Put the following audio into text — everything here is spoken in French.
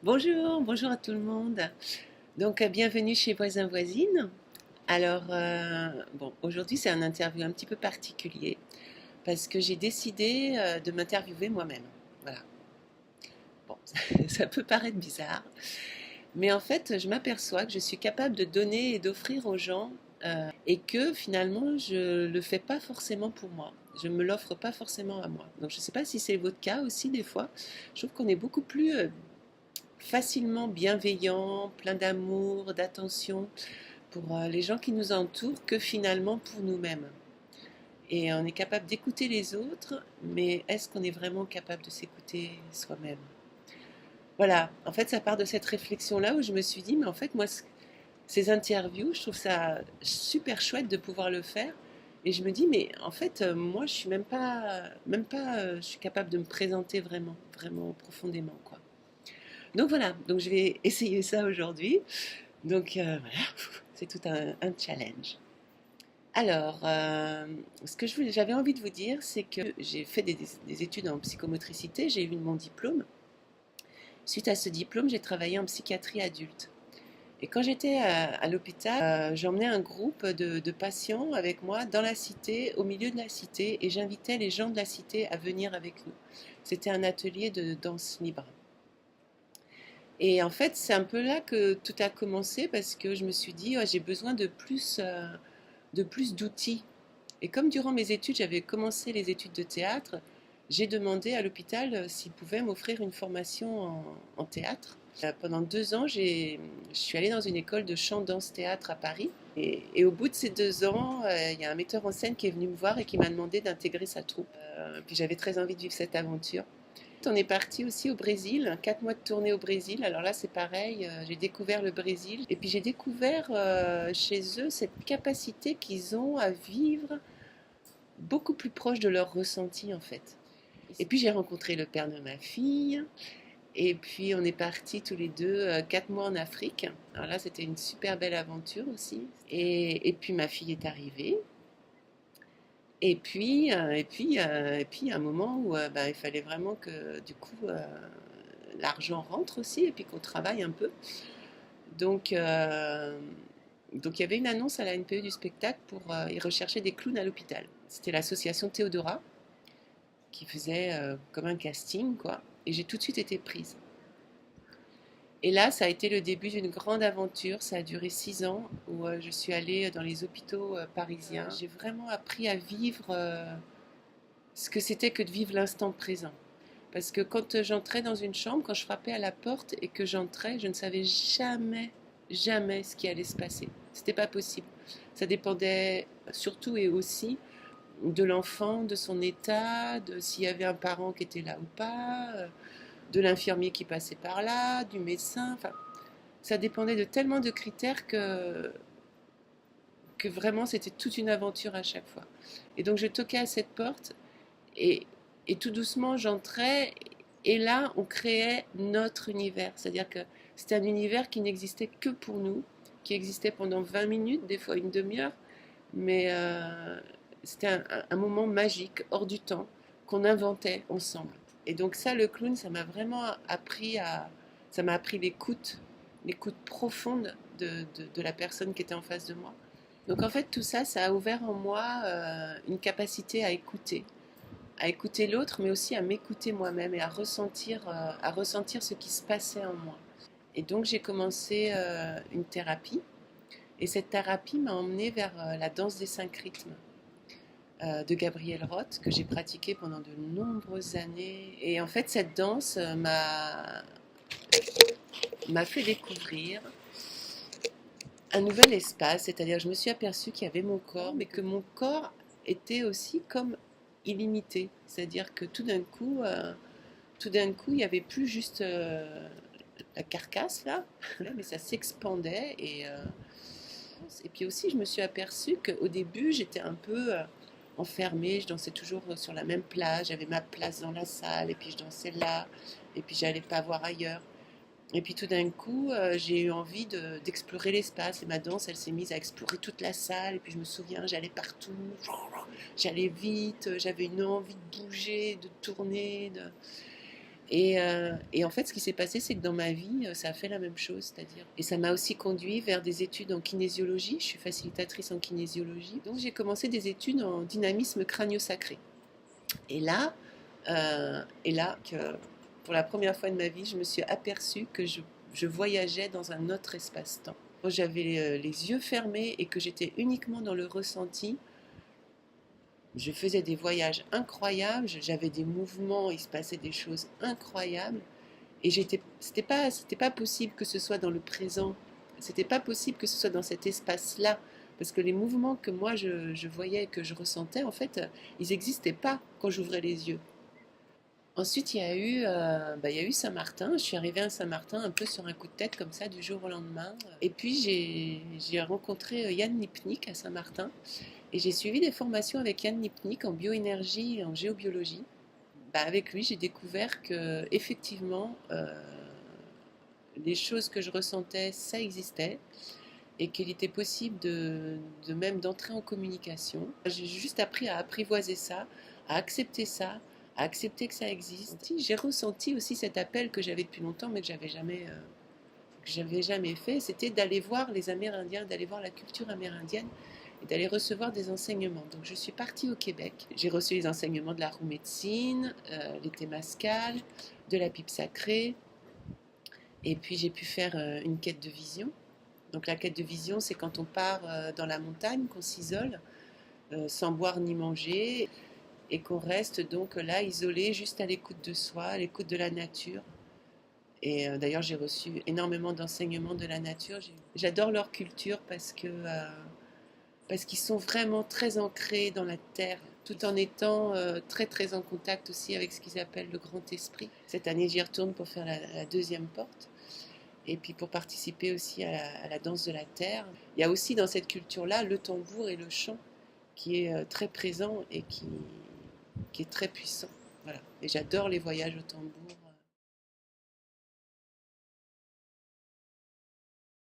Bonjour, bonjour à tout le monde. Donc, bienvenue chez Voisins Voisines. Alors, aujourd'hui, c'est un interview un petit peu particulier parce que j'ai décidé de m'interviewer moi-même. Voilà. Bon, ça peut paraître bizarre, mais en fait, je m'aperçois que je suis capable de donner et d'offrir aux gens et que finalement, je le fais pas forcément pour moi. Je me l'offre pas forcément à moi. Donc, je ne sais pas si c'est votre cas aussi des fois. Je trouve qu'on est beaucoup plus facilement bienveillant, plein d'amour, d'attention pour les gens qui nous entourent que finalement pour nous-mêmes. Et on est capable d'écouter les autres, mais est-ce qu'on est vraiment capable de s'écouter soi-même? Voilà, en fait, ça part de cette réflexion-là où je me suis dit, mais en fait, moi, ces interviews, je trouve ça super chouette de pouvoir le faire. Et je me dis, mais en fait, moi, je suis même pas, je suis capable de me présenter vraiment, vraiment profondément, quoi. Donc voilà, donc je vais essayer ça aujourd'hui. Donc voilà, c'est tout un challenge. Alors, ce que j'avais envie de vous dire, c'est que j'ai fait des études en psychomotricité, j'ai eu mon diplôme. Suite à ce diplôme, j'ai travaillé en psychiatrie adulte. Et quand j'étais à l'hôpital, j'emmenais un groupe de patients avec moi dans la cité, au milieu de la cité, et j'invitais les gens de la cité à venir avec nous. C'était un atelier de danse libre. Et en fait, c'est un peu là que tout a commencé parce que je me suis dit, ouais, j'ai besoin de plus d'outils. Et comme durant mes études, j'avais commencé les études de théâtre, j'ai demandé à l'hôpital s'ils pouvaient m'offrir une formation en théâtre. Pendant 2 ans, je suis allée dans une école de chant, danse, théâtre à Paris. Et au bout de ces 2 ans, il y a un metteur en scène qui est venu me voir et qui m'a demandé d'intégrer sa troupe. Puis j'avais très envie de vivre cette aventure. On est parti aussi au Brésil, 4 mois de tournée au Brésil. Alors là, c'est pareil, j'ai découvert le Brésil. Et puis j'ai découvert chez eux cette capacité qu'ils ont à vivre beaucoup plus proche de leur ressenti en fait. Et puis j'ai rencontré le père de ma fille. Et puis on est partis tous les deux 4 mois en Afrique. Alors là, c'était une super belle aventure aussi. Et puis ma fille est arrivée. Et puis, un moment où bah, il fallait vraiment que du coup l'argent rentre aussi et puis qu'on travaille un peu. Donc, euh, donc il y avait une annonce à la NPE du spectacle pour y rechercher des clowns à l'hôpital. C'était l'association Théodora qui faisait comme un casting, quoi. Et j'ai tout de suite été prise. Et là, ça a été le début d'une grande aventure. Ça a duré 6 ans où je suis allée dans les hôpitaux parisiens. J'ai vraiment appris à vivre ce que c'était que de vivre l'instant présent. Parce que quand j'entrais dans une chambre, quand je frappais à la porte et que j'entrais, je ne savais jamais, jamais ce qui allait se passer. C'était pas possible. Ça dépendait surtout et aussi de l'enfant, de son état, de s'il y avait un parent qui était là ou pas, de l'infirmier qui passait par là, du médecin. Enfin, ça dépendait de tellement de critères que vraiment c'était toute une aventure à chaque fois. Et donc je toquais à cette porte et, et tout doucement, j'entrais et là, on créait notre univers. C'est-à-dire que c'était un univers qui n'existait que pour nous, qui existait pendant 20 minutes, des fois une demi-heure, mais c'était un moment magique, hors du temps, qu'on inventait ensemble. Et donc ça, le clown, ça m'a vraiment appris à... Ça m'a appris l'écoute profonde de la personne qui était en face de moi. Donc en fait, tout ça, ça a ouvert en moi une capacité à écouter l'autre, mais aussi à m'écouter moi-même et à ressentir ce qui se passait en moi. Et donc j'ai commencé une thérapie, et cette thérapie m'a emmenée vers la danse des 5 rythmes de Gabriel Roth, que j'ai pratiquée pendant de nombreuses années. Et en fait, cette danse m'a fait découvrir un nouvel espace, c'est-à-dire je me suis aperçue qu'il y avait mon corps, mais que mon corps était aussi comme illimité, c'est-à-dire que tout d'un coup, il n'y avait plus juste la carcasse là, mais ça s'expandait et puis aussi je me suis aperçue qu'au début j'étais un peu enfermée, je dansais toujours sur la même plage, j'avais ma place dans la salle et puis je dansais là et puis j'allais pas voir ailleurs. Et puis tout d'un coup, j'ai eu envie d'explorer l'espace et ma danse, elle s'est mise à explorer toute la salle. Et puis je me souviens, j'allais partout, j'allais vite, j'avais une envie de bouger, de tourner. Et en fait, ce qui s'est passé, c'est que dans ma vie, ça a fait la même chose, c'est-à-dire. Et ça m'a aussi conduit vers des études en kinésiologie. Je suis facilitatrice en kinésiologie. Donc j'ai commencé des études en dynamisme crânio-sacré. Et là, pour la première fois de ma vie, je me suis aperçue que je voyageais dans un autre espace-temps. Quand j'avais les yeux fermés et que j'étais uniquement dans le ressenti, je faisais des voyages incroyables, j'avais des mouvements, il se passait des choses incroyables. Et c'était pas possible que ce soit dans le présent, c'était pas possible que ce soit dans cet espace-là, parce que les mouvements que moi je voyais, que je ressentais, en fait, ils n'existaient pas quand j'ouvrais les yeux. Ensuite, il y a eu Saint-Martin. Je suis arrivée à Saint-Martin un peu sur un coup de tête comme ça, du jour au lendemain. Et puis j'ai rencontré Yann Lipnik à Saint-Martin. Et j'ai suivi des formations avec Yann Lipnik en bioénergie et en géobiologie. Avec lui, j'ai découvert que effectivement, les choses que je ressentais, ça existait, et qu'il était possible de même d'entrer en communication. J'ai juste appris à apprivoiser ça, à accepter que ça existe. J'ai ressenti aussi cet appel que j'avais depuis longtemps, mais que j'avais jamais fait, c'était d'aller voir les Amérindiens, d'aller voir la culture amérindienne et d'aller recevoir des enseignements. Donc je suis partie au Québec. J'ai reçu les enseignements de la roue médecine, les témascales, de la pipe sacrée, et puis j'ai pu faire une quête de vision. Donc la quête de vision, c'est quand on part dans la montagne, qu'on s'isole, sans boire ni manger, et qu'on reste donc là isolé, juste à l'écoute de soi, à l'écoute de la nature. Et d'ailleurs, j'ai reçu énormément d'enseignements de la nature. J'adore leur culture parce qu'ils sont vraiment très ancrés dans la terre, tout en étant très très en contact aussi avec ce qu'ils appellent le grand esprit. Cette année, j'y retourne pour faire la deuxième porte. Et puis pour participer aussi à la danse de la terre. Il y a aussi dans cette culture-là le tambour et le chant qui est très présent et qui est très puissant. Voilà. Et j'adore les voyages au tambour.